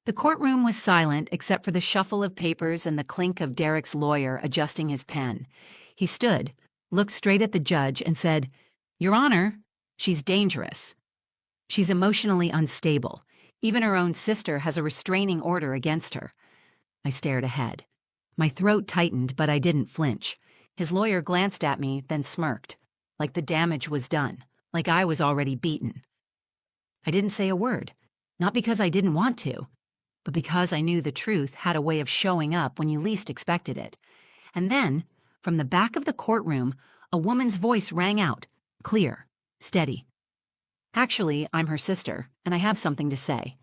The courtroom was silent except for the shuffle of papers and the clink of Derek's lawyer adjusting his pen. He stood, looked straight at the judge, and said, "Your Honor, she's dangerous. She's emotionally unstable. Even her own sister has a restraining order against her." I stared ahead. My throat tightened, but I didn't flinch. His lawyer glanced at me, then smirked, like the damage was done, like I was already beaten. I didn't say a word, not because I didn't want to, but because I knew the truth had a way of showing up when you least expected it. And then, from the back of the courtroom, a woman's voice rang out, clear, steady. "Actually, I'm her sister, and I have something to say."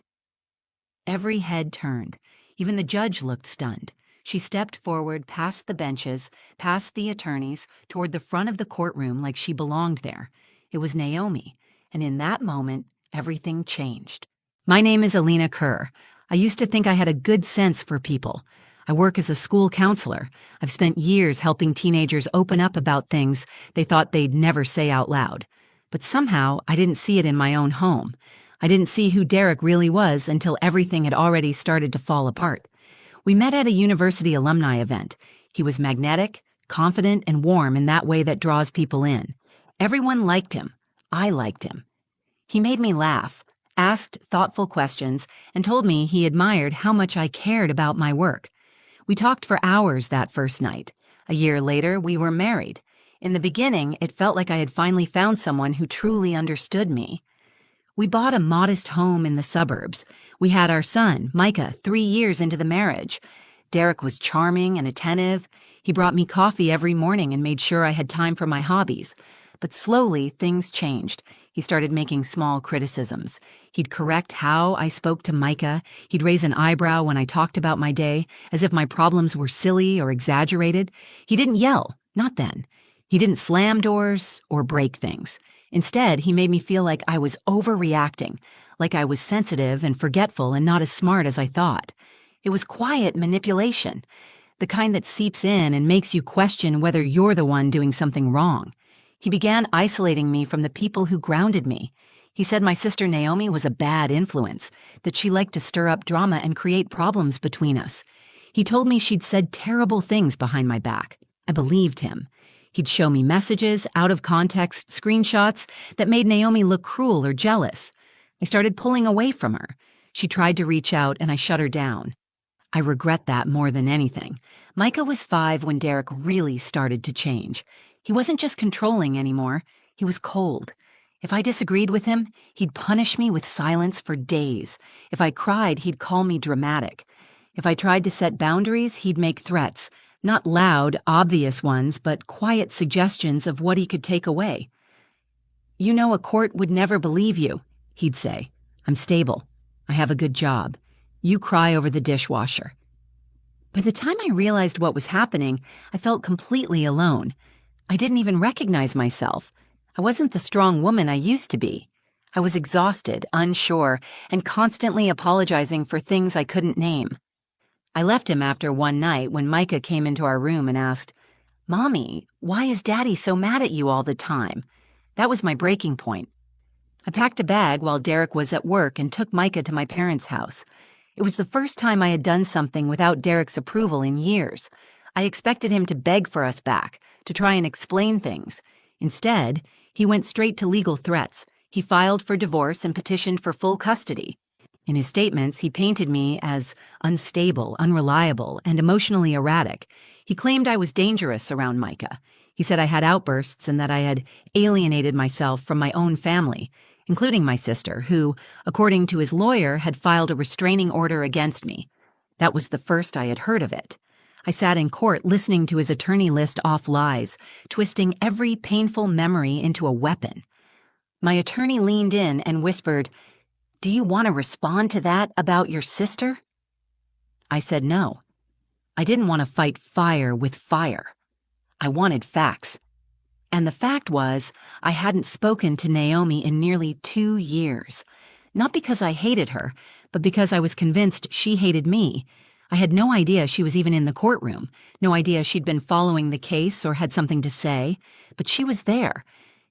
Every head turned. Even the judge looked stunned. She stepped forward past the benches, past the attorneys, toward the front of the courtroom like she belonged there. It was Naomi, and in that moment, everything changed. "My name is Alina Kerr. I used to think I had a good sense for people. I work as a school counselor. I've spent years helping teenagers open up about things they thought they'd never say out loud. But somehow, I didn't see it in my own home. I didn't see who Derek really was until everything had already started to fall apart. We met at a university alumni event. He was magnetic, confident, and warm in that way that draws people in. Everyone liked him. I liked him. He made me laugh, asked thoughtful questions, and told me he admired how much I cared about my work. We talked for hours that first night. A year later, we were married. In the beginning, it felt like I had finally found someone who truly understood me. We bought a modest home in the suburbs. We had our son, Micah, 3 years into the marriage. Derek was charming and attentive. He brought me coffee every morning and made sure I had time for my hobbies. But slowly, things changed. He started making small criticisms. He'd correct how I spoke to Micah. He'd raise an eyebrow when I talked about my day, as if my problems were silly or exaggerated. He didn't yell, not then. He didn't slam doors or break things. Instead, he made me feel like I was overreacting, like I was sensitive and forgetful and not as smart as I thought. It was quiet manipulation, the kind that seeps in and makes you question whether you're the one doing something wrong. He began isolating me from the people who grounded me. He said my sister Naomi was a bad influence, that she liked to stir up drama and create problems between us. He told me she'd said terrible things behind my back. I believed him. He'd show me messages, out-of-context screenshots that made Naomi look cruel or jealous. I started pulling away from her. She tried to reach out, and I shut her down. I regret that more than anything. Micah was 5 when Derek really started to change. He wasn't just controlling anymore. He was cold. If I disagreed with him, he'd punish me with silence for days. If I cried, he'd call me dramatic. If I tried to set boundaries, he'd make threats. Not loud, obvious ones, but quiet suggestions of what he could take away. "You know, a court would never believe you," he'd say. "I'm stable. I have a good job. You cry over the dishwasher." By the time I realized what was happening, I felt completely alone. I didn't even recognize myself. I wasn't the strong woman I used to be. I was exhausted, unsure, and constantly apologizing for things I couldn't name. I left him after one night when Micah came into our room and asked, "Mommy, why is Daddy so mad at you all the time?" That was my breaking point. I packed a bag while Derek was at work and took Micah to my parents' house. It was the first time I had done something without Derek's approval in years. I expected him to beg for us back, to try and explain things. Instead, he went straight to legal threats. He filed for divorce and petitioned for full custody. In his statements, he painted me as unstable, unreliable, and emotionally erratic. He claimed I was dangerous around Micah. He said I had outbursts and that I had alienated myself from my own family, including my sister, who, according to his lawyer, had filed a restraining order against me. That was the first I had heard of it. I sat in court listening to his attorney list off lies, twisting every painful memory into a weapon. My attorney leaned in and whispered, "Do you want to respond to that about your sister?" I said no. I didn't want to fight fire with fire. I wanted facts. And the fact was, I hadn't spoken to Naomi in nearly 2 years. Not because I hated her, but because I was convinced she hated me. I had no idea she was even in the courtroom, no idea she'd been following the case or had something to say, but she was there.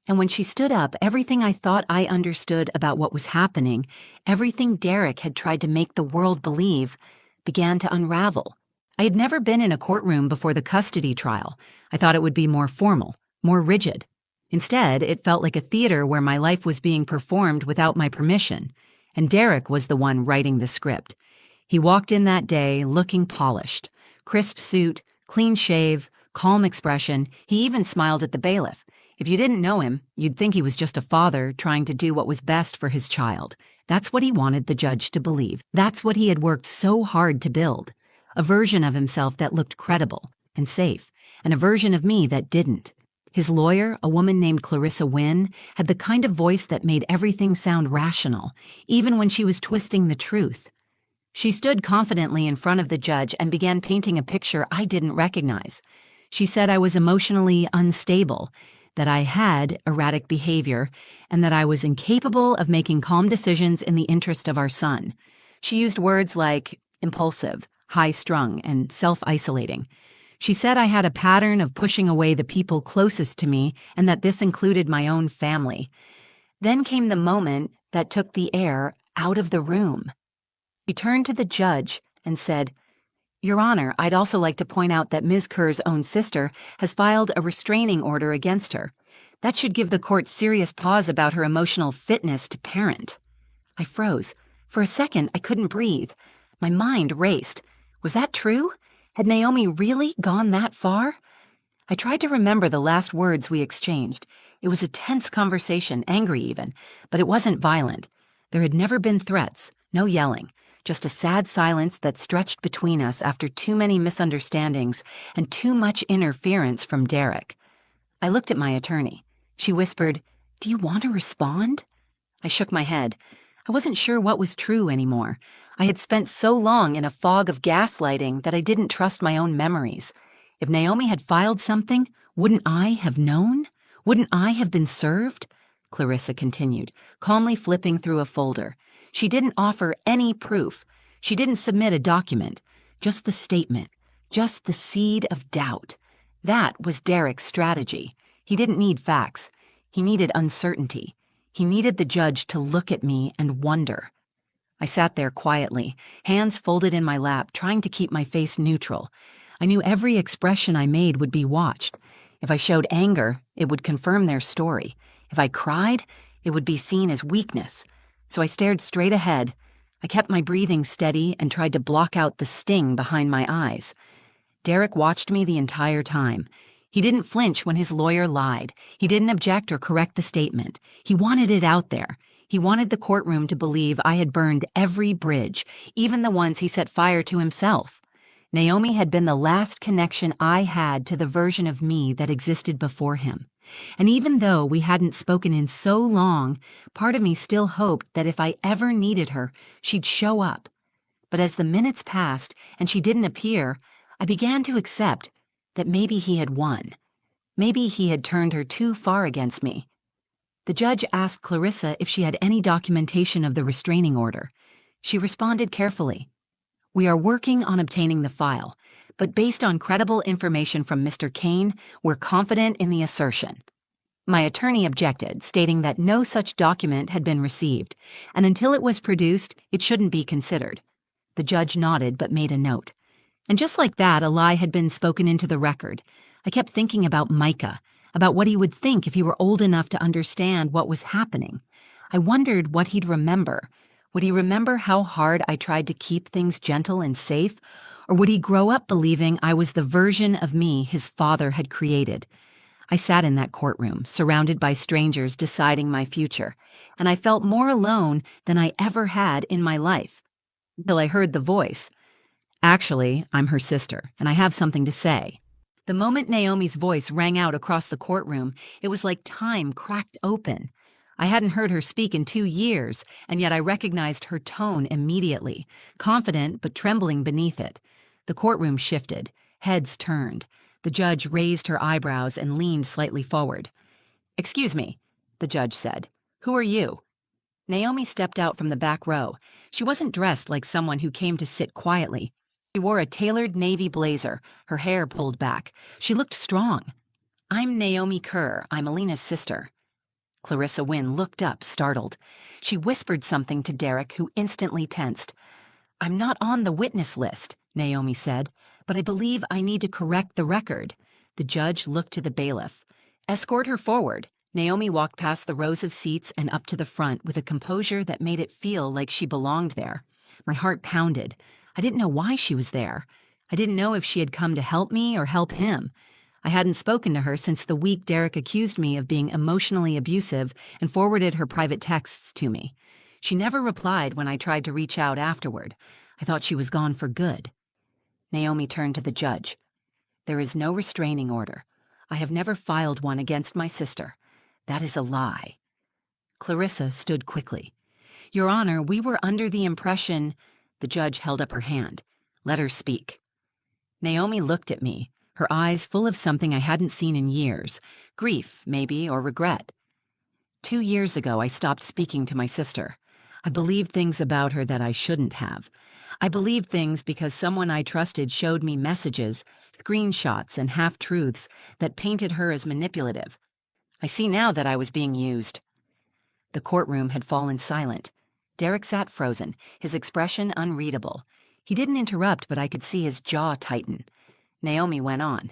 And when she stood up, everything I thought I understood about what was happening, everything Derek had tried to make the world believe, began to unravel. I had never been in a courtroom before the custody trial. I thought it would be more formal, more rigid. Instead, it felt like a theater where my life was being performed without my permission, and Derek was the one writing the script. He walked in that day looking polished. Crisp suit, clean shave, calm expression. He even smiled at the bailiff. If you didn't know him, you'd think he was just a father trying to do what was best for his child. That's what he wanted the judge to believe. That's what he had worked so hard to build. A version of himself that looked credible and safe, and a version of me that didn't. His lawyer, a woman named Clarissa Wynn, had the kind of voice that made everything sound rational, even when she was twisting the truth. She stood confidently in front of the judge and began painting a picture I didn't recognize. She said I was emotionally unstable, that I had erratic behavior, and that I was incapable of making calm decisions in the interest of our son. She used words like impulsive, high-strung, and self-isolating. She said I had a pattern of pushing away the people closest to me and that this included my own family. Then came the moment that took the air out of the room. She turned to the judge and said, "Your Honor, I'd also like to point out that Ms. Kerr's own sister has filed a restraining order against her. That should give the court serious pause about her emotional fitness to parent." I froze. For a second, I couldn't breathe. My mind raced. Was that true? Had Naomi really gone that far? I tried to remember the last words we exchanged. It was a tense conversation, angry even, but it wasn't violent. There had never been threats, no yelling, just a sad silence that stretched between us after too many misunderstandings and too much interference from Derek. I looked at my attorney. She whispered, "Do you want to respond?" I shook my head. I wasn't sure what was true anymore. I had spent so long in a fog of gaslighting that I didn't trust my own memories. If Naomi had filed something, wouldn't I have known? Wouldn't I have been served? Clarissa continued, calmly flipping through a folder. She didn't offer any proof. She didn't submit a document. Just the statement. Just the seed of doubt. That was Derek's strategy. He didn't need facts. He needed uncertainty. He needed the judge to look at me and wonder. I sat there quietly, hands folded in my lap, trying to keep my face neutral. I knew every expression I made would be watched. If I showed anger, it would confirm their story. If I cried, it would be seen as weakness. So I stared straight ahead. I kept my breathing steady and tried to block out the sting behind my eyes. Derek watched me the entire time. He didn't flinch when his lawyer lied. He didn't object or correct the statement. He wanted it out there. He wanted the courtroom to believe I had burned every bridge, even the ones he set fire to himself. Naomi had been the last connection I had to the version of me that existed before him. And even though we hadn't spoken in so long, part of me still hoped that if I ever needed her, she'd show up. But as the minutes passed and she didn't appear, I began to accept that maybe he had won. Maybe he had turned her too far against me. The judge asked Clarissa if she had any documentation of the restraining order. She responded carefully. "We are working on obtaining the file, but based on credible information from Mr. Kane, we're confident in the assertion." My attorney objected, stating that no such document had been received, and until it was produced, it shouldn't be considered. The judge nodded but made a note. And just like that, a lie had been spoken into the record. I kept thinking about Micah, about what he would think if he were old enough to understand what was happening. I wondered what he'd remember. Would he remember how hard I tried to keep things gentle and safe? Or would he grow up believing I was the version of me his father had created? I sat in that courtroom, surrounded by strangers deciding my future, and I felt more alone than I ever had in my life. Until I heard the voice. "Actually, I'm her sister, and I have something to say." The moment Naomi's voice rang out across the courtroom, it was like time cracked open. I hadn't heard her speak in 2 years, and yet I recognized her tone immediately, confident but trembling beneath it. The courtroom shifted, heads turned. The judge raised her eyebrows and leaned slightly forward. "Excuse me," the judge said. "Who are you?" Naomi stepped out from the back row. She wasn't dressed like someone who came to sit quietly. She wore a tailored navy blazer, her hair pulled back. She looked strong. "I'm Naomi Kerr. I'm Alina's sister." Clarissa Wynne looked up, startled. She whispered something to Derek, who instantly tensed. "I'm not on the witness list," Naomi said, "but I believe I need to correct the record." The judge looked to the bailiff. "Escort her forward." Naomi walked past the rows of seats and up to the front with a composure that made it feel like she belonged there. My heart pounded. I didn't know why she was there. I didn't know if she had come to help me or help him. I hadn't spoken to her since the week Derek accused me of being emotionally abusive and forwarded her private texts to me. She never replied when I tried to reach out afterward. I thought she was gone for good. Naomi turned to the judge. "There is no restraining order. I have never filed one against my sister. That is a lie." Clarissa stood quickly. "Your Honor, we were under the impression—" The judge held up her hand. "Let her speak." Naomi looked at me, her eyes full of something I hadn't seen in years, grief, maybe, or regret. 2 years ago, I stopped speaking to my sister. I believed things about her that I shouldn't have. I believed things because someone I trusted showed me messages, screenshots, and half-truths that painted her as manipulative. I see now that I was being used. The courtroom had fallen silent. Derek sat frozen, his expression unreadable. He didn't interrupt, but I could see his jaw tighten. Naomi went on.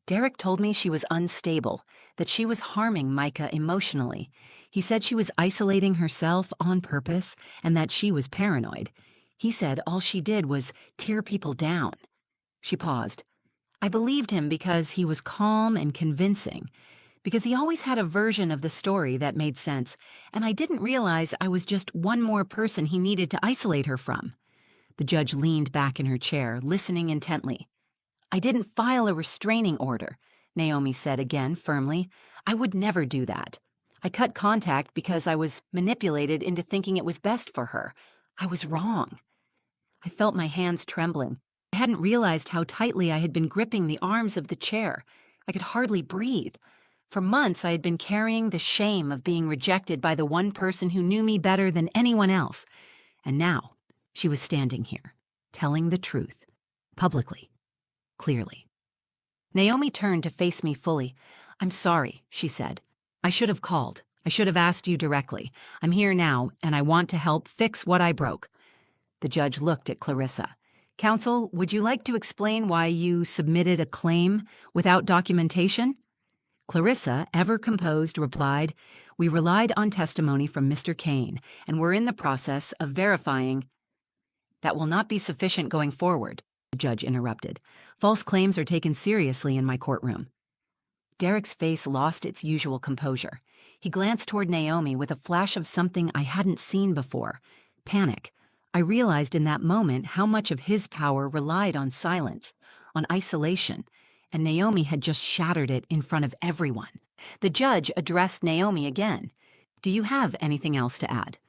"Derek told me she was unstable, that she was harming Micah emotionally. He said she was isolating herself on purpose and that she was paranoid. He said all she did was tear people down." She paused. "I believed him because he was calm and convincing, because he always had a version of the story that made sense, and I didn't realize I was just one more person he needed to isolate her from." The judge leaned back in her chair, listening intently. "I didn't file a restraining order," Naomi said again firmly. "I would never do that. I cut contact because I was manipulated into thinking it was best for her. I was wrong." I felt my hands trembling. I hadn't realized how tightly I had been gripping the arms of the chair. I could hardly breathe. For months, I had been carrying the shame of being rejected by the one person who knew me better than anyone else. And now, she was standing here, telling the truth, publicly, clearly. Naomi turned to face me fully. "I'm sorry," she said. "I should have called. I should have asked you directly. I'm here now, and I want to help fix what I broke." The judge looked at Clarissa. "Counsel, would you like to explain why you submitted a claim without documentation?" Clarissa, ever composed, replied, "We relied on testimony from Mr. Kane, and we're in the process of verifying—" "That will not be sufficient going forward," the judge interrupted. "False claims are taken seriously in my courtroom." Derek's face lost its usual composure. He glanced toward Naomi with a flash of something I hadn't seen before. Panic. I realized in that moment how much of his power relied on silence, on isolation, and Naomi had just shattered it in front of everyone. The judge addressed Naomi again. "Do you have anything else to add?"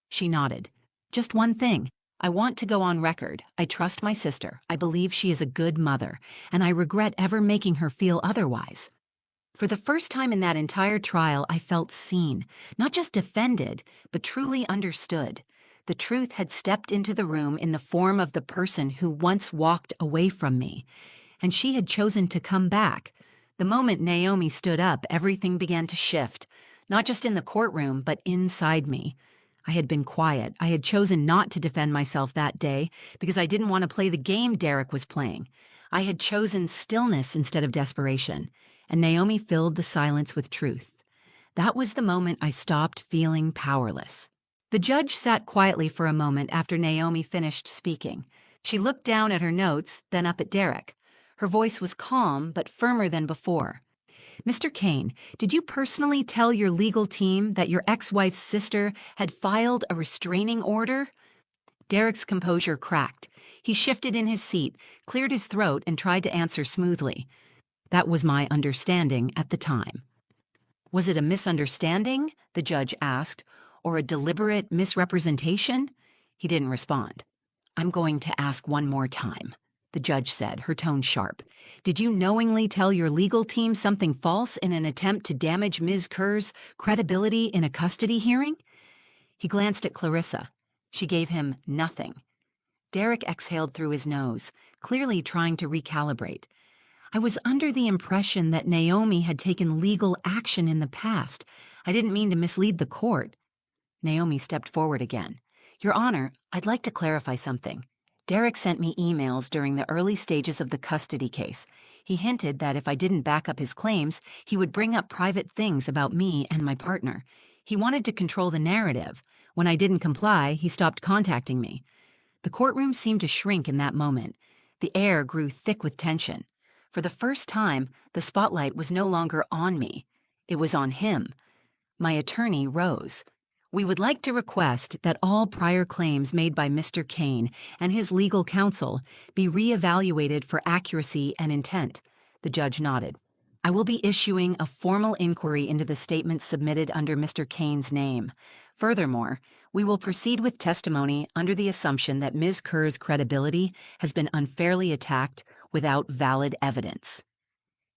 She nodded. "Just one thing. I want to go on record. I trust my sister. I believe she is a good mother, and I regret ever making her feel otherwise." For the first time in that entire trial, I felt seen, not just defended, but truly understood. The truth had stepped into the room in the form of the person who once walked away from me, and she had chosen to come back. The moment Naomi stood up, everything began to shift, not just in the courtroom, but inside me. I had been quiet. I had chosen not to defend myself that day because I didn't want to play the game Derek was playing. I had chosen stillness instead of desperation, and Naomi filled the silence with truth. That was the moment I stopped feeling powerless. The judge sat quietly for a moment after Naomi finished speaking. She looked down at her notes, then up at Derek. Her voice was calm, but firmer than before. "Mr. Kane, did you personally tell your legal team that your ex-wife's sister had filed a restraining order?" Derek's composure cracked. He shifted in his seat, cleared his throat, and tried to answer smoothly. "That was my understanding at the time." "Was it a misunderstanding?" the judge asked, "or a deliberate misrepresentation?" He didn't respond. "I'm going to ask one more time," the judge said, her tone sharp. "Did you knowingly tell your legal team something false in an attempt to damage Ms. Kerr's credibility in a custody hearing?" He glanced at Clarissa. She gave him nothing. Derek exhaled through his nose, clearly trying to recalibrate. I was under the impression that Naomi had taken legal action in the past. I didn't mean to mislead the court. Naomi stepped forward again. Your Honor, I'd like to clarify something. Derek sent me emails during the early stages of the custody case. He hinted that if I didn't back up his claims, he would bring up private things about me and my partner. He wanted to control the narrative. When I didn't comply, he stopped contacting me. The courtroom seemed to shrink in that moment. The air grew thick with tension. For the first time, the spotlight was no longer on me. It was on him. My attorney rose. We would like to request that all prior claims made by Mr. Kane and his legal counsel be reevaluated for accuracy and intent. The judge nodded. I will be issuing a formal inquiry into the statements submitted under Mr. Kane's name. Furthermore, we will proceed with testimony under the assumption that Ms. Kerr's credibility has been unfairly attacked without valid evidence.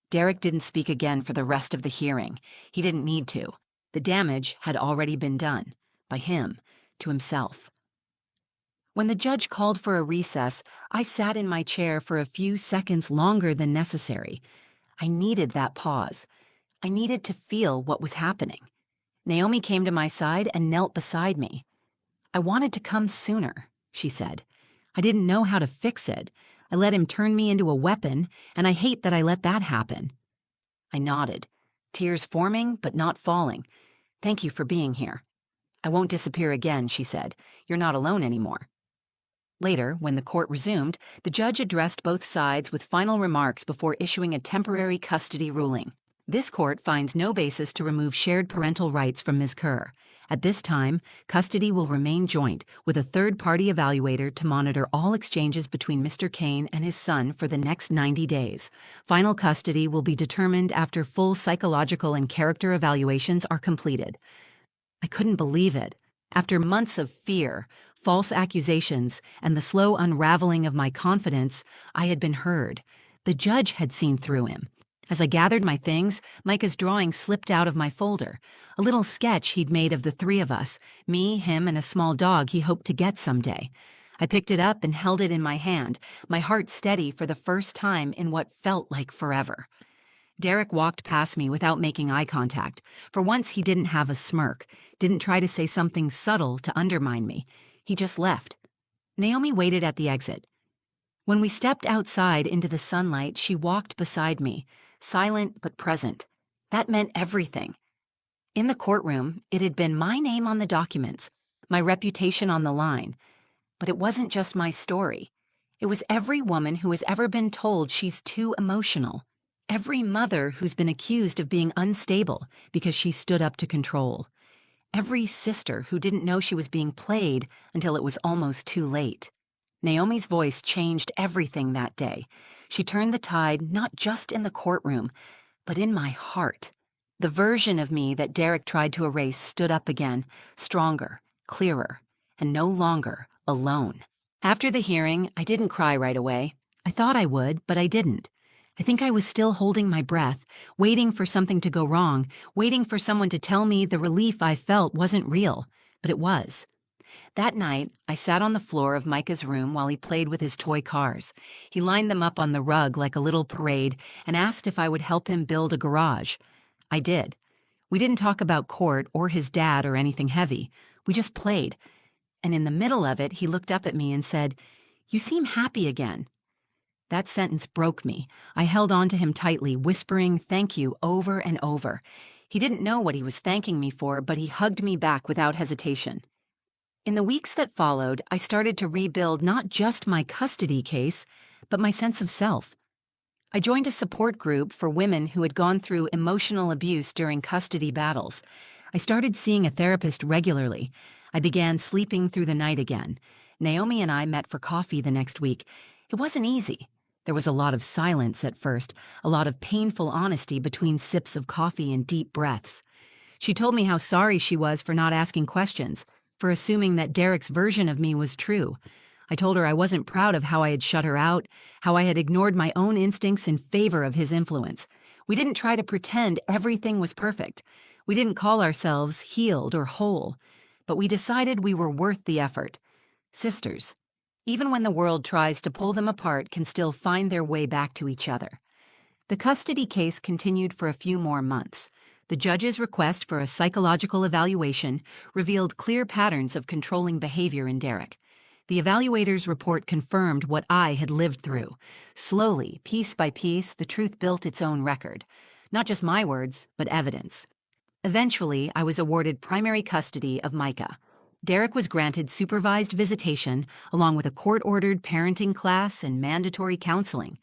Derek didn't speak again for the rest of the hearing. He didn't need to. The damage had already been done, by him, to himself. When the judge called for a recess, I sat in my chair for a few seconds longer than necessary. I needed that pause. I needed to feel what was happening. Naomi came to my side and knelt beside me. I wanted to come sooner, she said. I didn't know how to fix it. I let him turn me into a weapon, and I hate that I let that happen. I nodded, tears forming but not falling. Thank you for being here. I won't disappear again, she said. You're not alone anymore. Later, when the court resumed, the judge addressed both sides with final remarks before issuing a temporary custody ruling. This court finds no basis to remove shared parental rights from Ms. Kerr. At this time, custody will remain joint, with a third-party evaluator to monitor all exchanges between Mr. Kane and his son for the next 90 days. Final custody will be determined after full psychological and character evaluations are completed. I couldn't believe it. After months of fear, false accusations, and the slow unraveling of my confidence, I had been heard. The judge had seen through him. As I gathered my things, Micah's drawing slipped out of my folder, a little sketch he'd made of the three of us, me, him, and a small dog he hoped to get someday. I picked it up and held it in my hand, my heart steady for the first time in what felt like forever. Derek walked past me without making eye contact. For once, he didn't have a smirk, didn't try to say something subtle to undermine me. He just left. Naomi waited at the exit. When we stepped outside into the sunlight, she walked beside me, silent but present. That meant everything. In the courtroom, it had been my name on the documents, my reputation on the line. But it wasn't just my story. It was every woman who has ever been told she's too emotional. Every mother who's been accused of being unstable because she stood up to control. Every sister who didn't know she was being played until it was almost too late. Naomi's voice changed everything that day. She turned the tide not just in the courtroom, but in my heart. The version of me that Derek tried to erase stood up again, stronger, clearer, and no longer alone. After the hearing, I didn't cry right away. I thought I would, but I didn't. I think I was still holding my breath, waiting for something to go wrong, waiting for someone to tell me the relief I felt wasn't real, but it was. That night, I sat on the floor of Micah's room while he played with his toy cars. He lined them up on the rug like a little parade and asked if I would help him build a garage. I did. We didn't talk about court or his dad or anything heavy. We just played. And in the middle of it, he looked up at me and said, "You seem happy again." That sentence broke me. I held on to him tightly, whispering thank you over and over. He didn't know what he was thanking me for, but he hugged me back without hesitation. In the weeks that followed, I started to rebuild not just my custody case, but my sense of self. I joined a support group for women who had gone through emotional abuse during custody battles. I started seeing a therapist regularly. I began sleeping through the night again. Naomi and I met for coffee the next week. It wasn't easy. There was a lot of silence at first, a lot of painful honesty between sips of coffee and deep breaths. She told me how sorry she was for not asking questions, for assuming that Derek's version of me was true. I told her I wasn't proud of how I had shut her out, how I had ignored my own instincts in favor of his influence. We didn't try to pretend everything was perfect. We didn't call ourselves healed or whole, but we decided we were worth the effort. Sisters, even when the world tries to pull them apart, can still find their way back to each other. The custody case continued for a few more months. The judge's request for a psychological evaluation revealed clear patterns of controlling behavior in Derek. The evaluator's report confirmed what I had lived through. Slowly, piece by piece, the truth built its own record. Not just my words, but evidence. Eventually, I was awarded primary custody of Micah. Derek was granted supervised visitation, along with a court-ordered parenting class and mandatory counseling.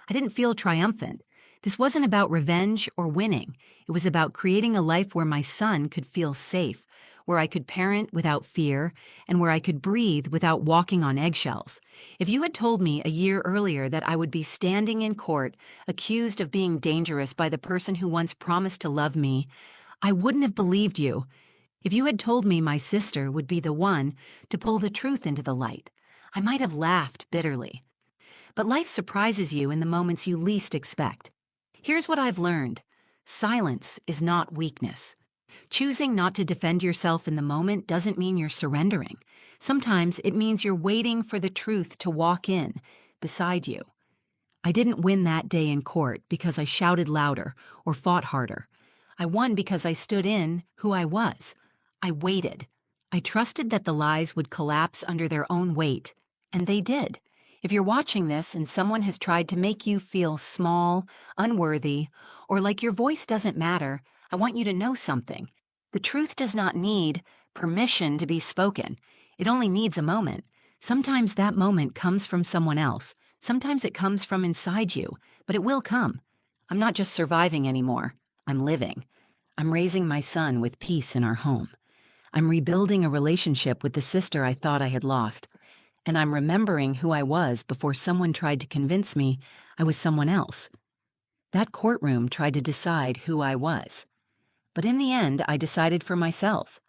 I didn't feel triumphant. This wasn't about revenge or winning. It was about creating a life where my son could feel safe, where I could parent without fear, and where I could breathe without walking on eggshells. If you had told me a year earlier that I would be standing in court, accused of being dangerous by the person who once promised to love me, I wouldn't have believed you. If you had told me my sister would be the one to pull the truth into the light, I might have laughed bitterly. But life surprises you in the moments you least expect. Here's what I've learned. Silence is not weakness. Choosing not to defend yourself in the moment doesn't mean you're surrendering. Sometimes it means you're waiting for the truth to walk in, beside you. I didn't win that day in court because I shouted louder or fought harder. I won because I stood in who I was. I waited. I trusted that the lies would collapse under their own weight, and they did. If you're watching this and someone has tried to make you feel small, unworthy, or like your voice doesn't matter, I want you to know something. The truth does not need permission to be spoken. It only needs a moment. Sometimes that moment comes from someone else. Sometimes it comes from inside you, but it will come. I'm not just surviving anymore. I'm living. I'm raising my son with peace in our home. I'm rebuilding a relationship with the sister I thought I had lost. And I'm remembering who I was before someone tried to convince me I was someone else. That courtroom tried to decide who I was. But in the end, I decided for myself.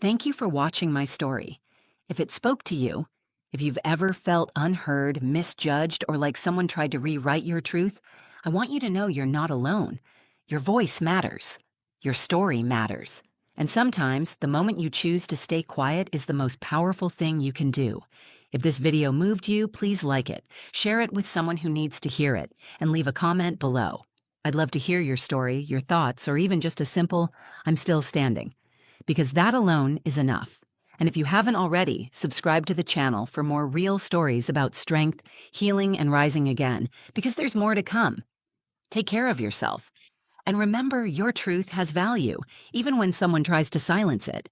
Thank you for watching my story. If it spoke to you, if you've ever felt unheard, misjudged, or like someone tried to rewrite your truth, I want you to know you're not alone. Your voice matters. Your story matters. And sometimes, the moment you choose to stay quiet is the most powerful thing you can do. If this video moved you, please like it, share it with someone who needs to hear it, and leave a comment below. I'd love to hear your story, your thoughts, or even just a simple, "I'm still standing," because that alone is enough. And if you haven't already, subscribe to the channel for more real stories about strength, healing, and rising again, because there's more to come. Take care of yourself. And remember, your truth has value, even when someone tries to silence it.